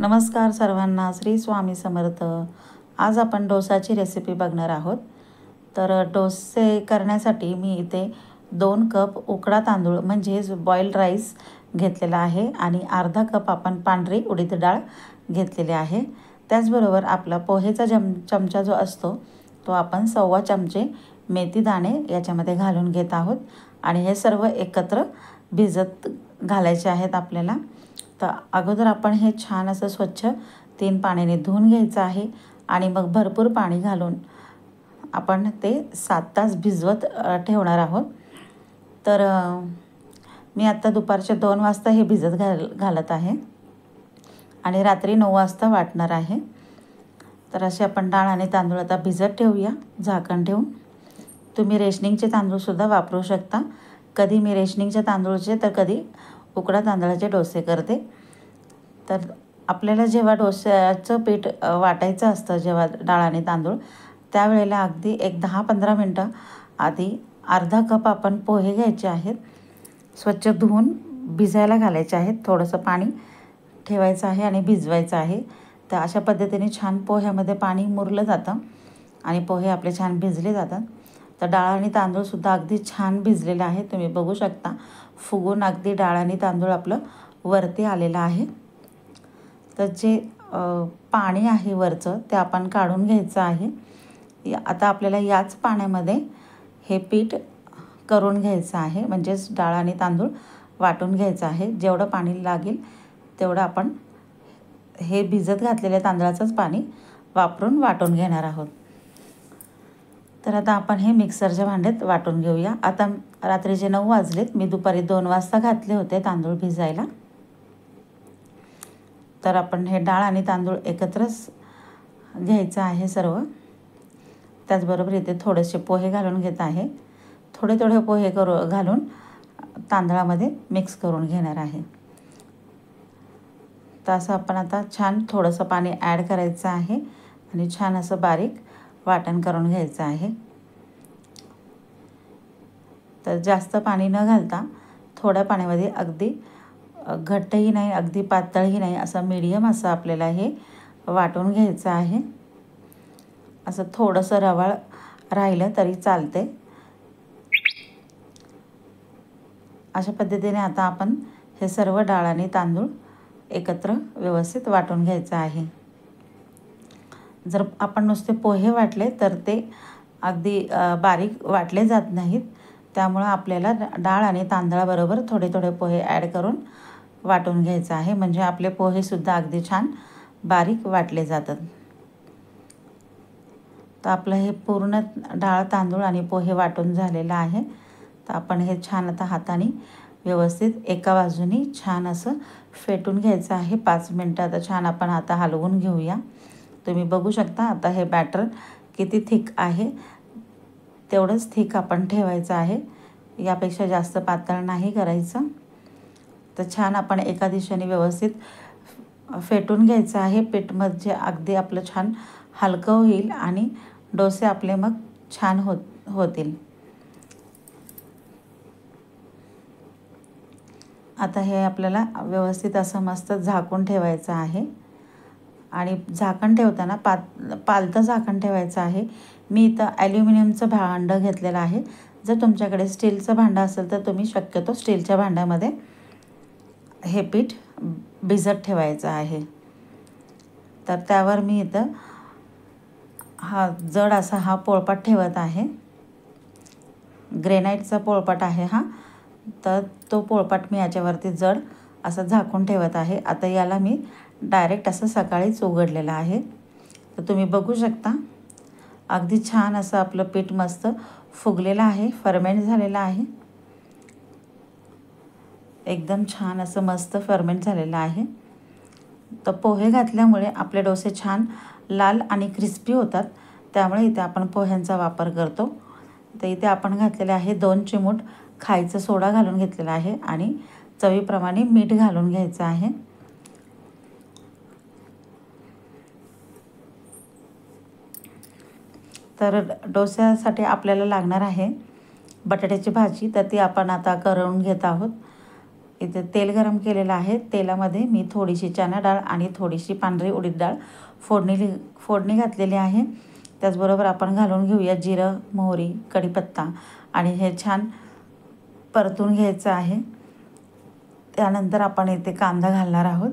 नमस्कार सर्वांना, श्री स्वामी समर्थ। आज आपण डोसाची रेसिपी बघणार आहोत। तर डोसे करण्यासाठी मी इथे 2 कप उकडा तांदूळ म्हणजेच बॉइल्ड राईस घेतलेला आहे आणि अर्धा कप आपण पांढरी उडीद डाळ घेतलेली आहे। त्याचबरोबर आपला पोहेचा चमचा जो असतो तो आपण 1.25 चमचे मेथी दाणे याच्यामध्ये घालून घेत आहोत आणि हे सर्व एकत्र भिजत घालायचे आहेत आपल्याला। तर अगोदर आपण हे छान असं स्वच्छ 3 पाण्याने धुवून घ्यायचं आहे आणि मग भरपूर पाणी घालून आपण ते 7 तास भिजवत ठेवणार आहोत। तर मी आता दुपारचे 2 वाजता हे भिजत घालत आहे आणि रात्री 9 वाजता वाटणार आहे। तर असे आपण डाळ आणि तांदूळ आता भिजत ठेवूया झाकण ठेवून। तुम्ही रेशनिंगचे तांदूळसुद्धा वापरू शकता। कधी मी रेशनिंगच्या तांदूळचे तर कधी उकडा तांदळाचे डोसे करते। तर आपल्याला जेव्हा डोस्याचं पीठ वाटायचं असतं, जेव्हा डाळ आणि तांदूळ, त्यावेळेला अगदी एक 10-15 मिनटं आधी अर्धा कप आपण पोहे घ्यायचे आहेत, स्वच्छ धुवून भिजायला घालायचे आहेत। थोडंसं पाणी ठेवायचं आहे आणि भिजवायचं आहे। तर अशा पद्धतीने छान पोह्यामध्ये पाणी मुरलं जातं आणि पोहे आपले छान भिजले जातात। तर डाळ आणि तांदूळसुद्धा अगदी छान भिजलेलं आहे, तुम्ही बघू शकता। फुगून अगदी डाळ आणि तांदूळ आपलं वरती आलेलं आहे। तर जे पाणी आहे वरचं ते आपण काढून घ्यायचं आहे। आता आपल्याला याच पाण्यामध्ये हे पीठ करून घ्यायचं आहे, म्हणजेच डाळ आणि तांदूळ वाटून घ्यायचं आहे। जेवढं पाणी लागेल तेवढं आपण हे भिजत घातलेल्या तांदळाचंच पाणी वापरून वाटून घेणार आहोत। तर आता आपण हे मिक्सरच्या भांड्यात वाटून घेऊया। आता रात्रीचे 9 वाजलेत, मी दुपारी 2 वाजता घातले होते तांदूळ भिजायला। तर आपण हे डाळ आणि तांदूळ एकत्रच घ्यायचं आहे सर्व। त्याचबरोबर इथे थोडेसे पोहे घालून घेत आहे। थोडे थोडे पोहे घालून तांदळामध्ये मिक्स करून घेणार आहे। तर असं आपण आता छान थोडंसं पाणी ॲड करायचं आहे आणि छान असं बारीक वाटण करून घ्यायचं आहे। तर जास्त पाणी न घालता थोड्या पाण्यामध्ये अगदी घट्टही नाही अगदी पातळही नाही, असं मीडियम असं आपल्याला हे वाटून घ्यायचं आहे। असं थोडंसं रवाळ राहिलं तरी चालते। अशा पद्धतीने आता आपण हे सर्व डाळ आणि तांदूळ एकत्र व्यवस्थित वाटून घ्यायचं आहे। जर आपण नुसते पोहे वाटले तर ते अगदी बारीक वाटले जात नाहीत, त्यामुळे आपल्याला डाळ आणि तांदळाबरोबर थोडे थोडे पोहे ॲड करून वाटून घ्यायचं आहे, म्हणजे आपले पोहेसुद्धा अगदी छान बारीक वाटले जातात। तर आपलं हे पूर्ण डाळ तांदूळ आणि पोहे वाटून झालेलं आहे। तर आपण हे छान आता हाताने व्यवस्थित एका बाजूनी छान असं फेटून घ्यायचं आहे। 5 मिनटं आता छान आपण आता हलवून घेऊया। तुम्ही बघू शकता आता हे बॅटर किती थिक आहे, तेवढंच थिक आपण ठेवायचं आहे, यापेक्षा जास्त पातळ नाही करायचं। तर छान आपण एका दिशेने व्यवस्थित फेटून घ्यायचं आहे पीठ, म्हणजे अगदी आपलं छान हलकं होईल आणि डोसे आपले मग छान होतील। आता हे आपल्याला व्यवस्थित असं मस्त झाकून ठेवायचं आहे आणि झाकण ठेवताना पालतं झाकण ठेवायचं आहे। मी इथं ॲल्युमिनियमचं भांडं घेतलेलं आहे। जर तुमच्याकडे स्टीलचं भांडं असेल तर तुम्ही शक्यतो स्टीलच्या भांड्यामध्ये हे पीठ भिजत ठेवायचं आहे। तर त्यावर मी इथं जड असा हा पोळपाट ठेवत आहे। ग्रेनाइटचा पोळपाट आहे हा। तर तो पोळपाट मी याच्यावरती जड असं झाकून ठेवत आहे। आता याला मी डायरेक्ट असं सकाळीच उघडलेलं आहे। तर तुम्ही बघू शकता अगदी छान असं आपलं पीठ मस्त फुगलेलं आहे, फर्मेंट झालेलं आहे। एकदम छान असं मस्त फर्मेंट झालेलं आहे। तर पोहे घातल्यामुळे आपले डोसे छान लाल आणि क्रिस्पी होतात, त्यामुळे इथे आपण पोह्यांचा वापर करतो। तर इथे आपण घातलेले आहे 2 चिमूट खायचा सोडा घालून घेतलेला आहे आणि चवीप्रमाणे मीठ घालून घ्यायचं आहे। तर डोस्यासाठी आपल्याला लागणार आहे बटाट्याची भाजी, तर ती आपण आता करून घेत आहोत। इथे तेल गरम केलेलं आहे. तेलामध्ये मी थोडीशी चणा डाळ आणि थोडीशी पांढरी उडीद डाळ फोडणी घातलेली आहे. त्याचबरोबर आपण घालून घेऊया जिरं, मोहरी, कढीपत्ता आणि हे छान परतून घ्यायचं आहे. त्यानंतर आपण इथे कांदा घालणार आहोत.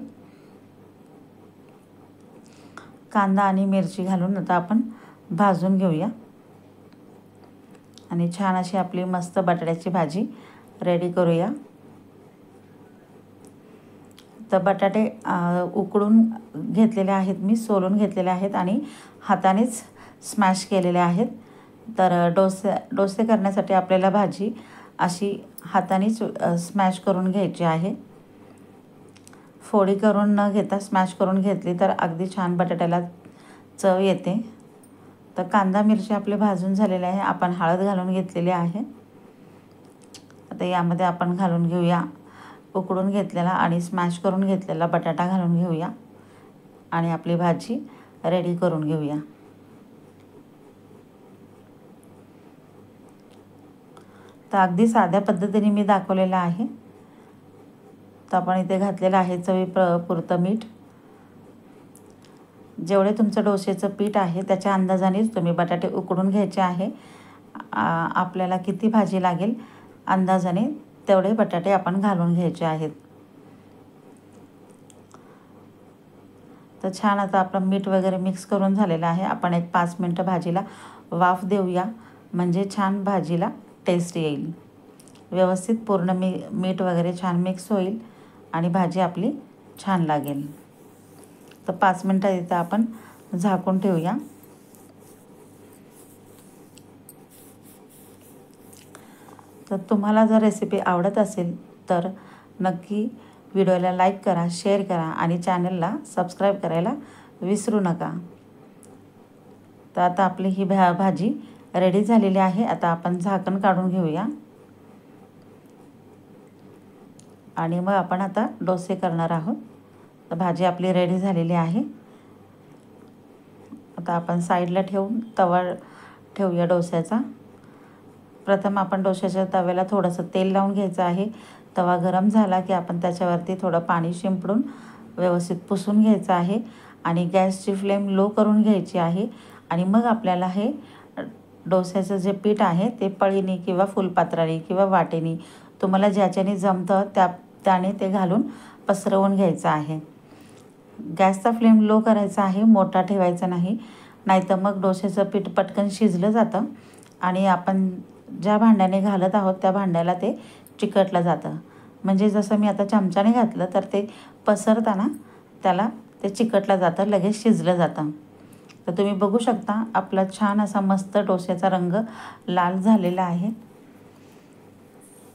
कांदा आणि मिरची घालून आता आपण भाजून घेऊया आणि छान अशी आपली मस्त बटाट्याची भाजी रेडी करूया. तर बटाटे उकडून घेतलेले आहेत, मी सोलून घेतलेले आहेत आणि हातानेच स्मॅश केलेले आहेत. तर डोसे करण्यासाठी आपल्याला भाजी अशी हातानेच स्मॅश करून घ्यायची आहे. फोडी करून न घेता स्मॅश करून घेतली तर अगदी छान बटाट्याला चव येते. तर कांदा मिरची आपले भाजून झालेले आहे. आपण हळद घालून घेतलेली आहे. आता यामध्ये आपण घालून घेऊया उकडून घेतलेला आणि स्मॅश करून घेतलेला बटाटा घालून घेऊया आणि आपली भाजी रेडी करून घेऊया. तर अगदी साध्या पद्धतीने मी दाखवलेलं आहे. तर आपण इथे घातलेलं आहे चवीपुरतं मीठ. जेवढे तुमचं डोसेचं पीठ आहे त्याच्या अंदाजानेच तुम्ही बटाटे उकडून घ्यायचे आहे. आपल्याला किती भाजी लागेल अंदाजाने तेवढे बटाटे आपण घालून घ्यायचे आहेत. तर छान आता आपलं मीठ वगैरे मिक्स करून झालेलं आहे. आपण एक 5 मिनटं भाजीला वाफ देऊया, म्हणजे छान भाजीला टेस्ट येईल. व्यवस्थित पूर्ण मीठ वगैरे छान मिक्स होईल आणि भाजी आपली छान लागेल. तर 5 मिनटं इथं आपण झाकून ठेवूया. तर तुम्हाला जर रेसिपी आवडत असेल तर नक्की व्हिडिओला लाईक करा, शेअर करा आणि चॅनलला सबस्क्राईब करायला विसरू नका. तर आता आपली ही भाजी रेडी झालेली आहे. आता आपण झाकण काढून घेऊया आणि मग आपण आता डोसे करणार आहोत. तर भाजी आपली रेडी झालेली आहे. आता आपण साईडला ठेवून तवा ठेवूया डोस्याचा. प्रथम आपण डोश्याच्या तव्याला थोडंसं तेल लावून घ्यायचं आहे. तवा गरम झाला की आपण त्याच्यावरती थोडं पाणी शिंपडून व्यवस्थित पुसून घ्यायचं आहे आणि गॅसची फ्लेम लो करून घ्यायची आहे. आणि मग आपल्याला हे डोस्याचं जे पीठ आहे ते पळीने किंवा फुलपात्राने किंवा वाटेने तुम्हाला ज्याच्याने जमतं त्याने ते घालून पसरवून घ्यायचं आहे. गॅसचा फ्लेम लो करायचा आहे, मोठा ठेवायचा नाही, नाहीतर मग डोस्याचं पीठ पटकन शिजलं जातं आणि आपण ज्या भांड्याने घालत आहोत त्या भांड्याला ते चिकटलं जातं. म्हणजे जसं मी आता चमच्याने घातलं तर ते पसरताना त्याला ते चिकटलं जातं, लगेच शिजलं जातं. तर तुम्ही बघू शकता आपला छान असा मस्त डोस्याचा रंग लाल झालेला आहे.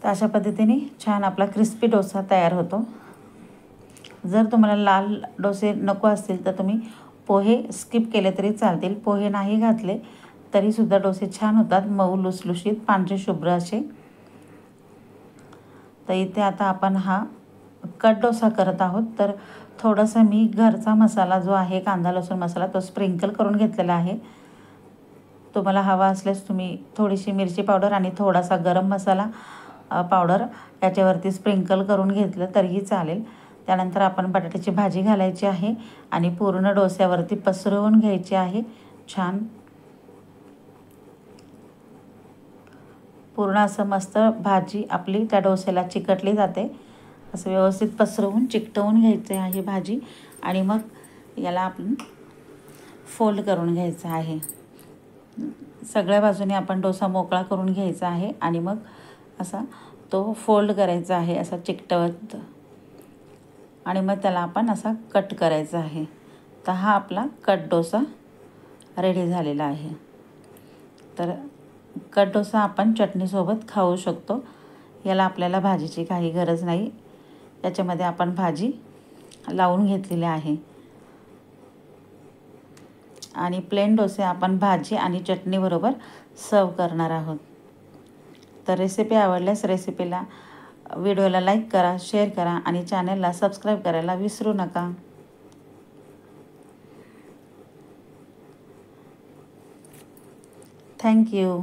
तर अशा पद्धतीने छान आपला क्रिस्पी डोसा तयार होतो. जर तुम्हाला लाल डोसे नको असतील तर तुम्ही पोहे स्किप केले तरी चालतील. पोहे नाही घातले तरीसुद्धा डोसे छान होतात, मऊ लुसलुशीत पांढरे शुभ्र असे. तर इथे आता आपण हा कट डोसा करत आहोत. तर थोडंसं मी घरचा मसाला जो आहे कांदा लसूण मसाला तो स्प्रिंकल करून घेतलेला आहे. तुम्हाला हवा असल्यास तुम्ही थोडीशी मिरची पावडर आणि थोडासा गरम मसाला पावडर याच्यावरती स्प्रिंकल करून घेतलं तरीही चालेल. त्यानंतर आपण बटाट्याची भाजी घालायची आहे आणि पूर्ण डोस्यावरती पसरवून घ्यायची आहे. छान पूर्ण असं मस्त भाजी आपली त्या डोस्याला चिकटली जाते. असं व्यवस्थित पसरवून चिकटवून घ्यायचं आहे भाजी आणि मग याला आपण फोल्ड करून घ्यायचं आहे. सगळ्या बाजूने आपण डोसा मोकळा करून घ्यायचा आहे आणि मग असा तो फोल्ड करायचा आहे असा चिकटवत आणि मग त्याला आपण असा कट करायचा आहे. तर हा आपला कट डोसा रेडी झालेला आहे. तर कट डोसा आपण चटणीसोबत खाऊ शकतो. याला आपल्याला भाजीची काही गरज नाही. याच्यामध्ये आपण भाजी लावून घेतलेली आहे आणि प्लेन डोसे आपण भाजी आणि चटणीबरोबर सर्व करणार आहोत. तर रेसिपी आवडल्यास व्हिडिओला लाईक करा, शेअर करा आणि चॅनलला सबस्क्राईब करायला विसरू नका. थँक्यू.